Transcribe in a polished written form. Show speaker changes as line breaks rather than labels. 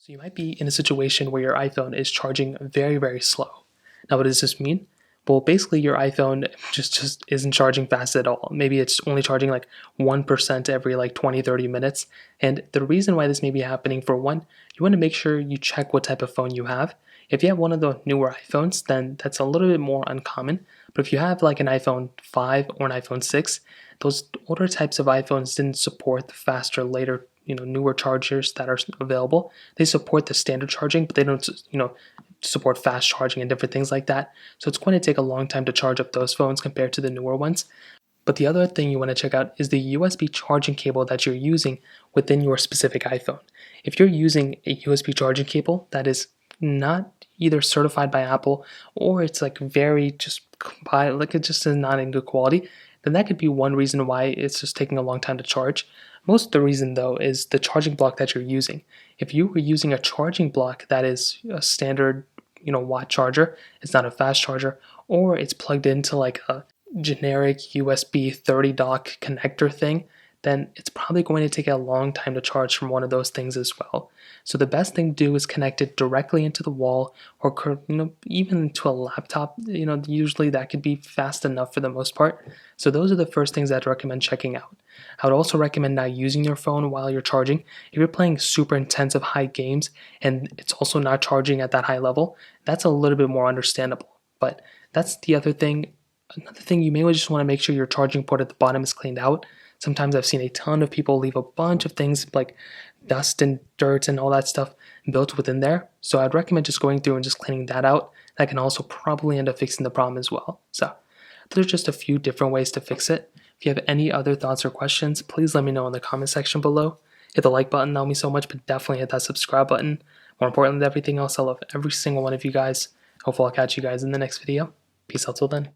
So you might be in a situation where your iPhone is charging very, very slow. Now, what does this mean? Well, basically, your iPhone just isn't charging fast at all. Maybe it's only charging like 1% every like 20, 30 minutes. And the reason why this may be happening, for one, you want to make sure you check what type of phone you have. If you have one of the newer iPhones, then that's a little bit more uncommon. But if you have like an iPhone 5 or an iPhone 6, those older types of iPhones didn't support the faster, later, newer chargers that are available. They support the standard charging, but they don't, support fast charging and different things like that. So it's going to take a long time to charge up those phones compared to the newer ones. But the other thing you want to check out is the USB charging cable that you're using within your specific iPhone. If you're using a USB charging cable that is not either certified by Apple, or it's like very just like it just is not in good quality, then that could be one reason why it's just taking a long time to charge. Most of the reason, though, is the charging block that you're using. If you were using a charging block that is a standard, watt charger, it's not a fast charger, or it's plugged into like a generic USB 30 dock connector thing, then it's probably going to take a long time to charge from one of those things as well. So the best thing to do is connect it directly into the wall, or even to a laptop. Usually that could be fast enough for the most part. So those are the first things I'd recommend checking out. I would also recommend not using your phone while you're charging. If you're playing super intensive high games and it's also not charging at that high level, that's a little bit more understandable. But that's the other thing. Another thing, you may just want to make sure your charging port at the bottom is cleaned out. Sometimes I've seen a ton of people leave a bunch of things like dust and dirt and all that stuff built within there. So I'd recommend just going through and just cleaning that out. That can also probably end up fixing the problem as well. So there's just a few different ways to fix it. If you have any other thoughts or questions, please let me know in the comment section below. Hit the like button, that'll mean so much, but definitely hit that subscribe button. More important than everything else, I love every single one of you guys. Hopefully I'll catch you guys in the next video. Peace out till then.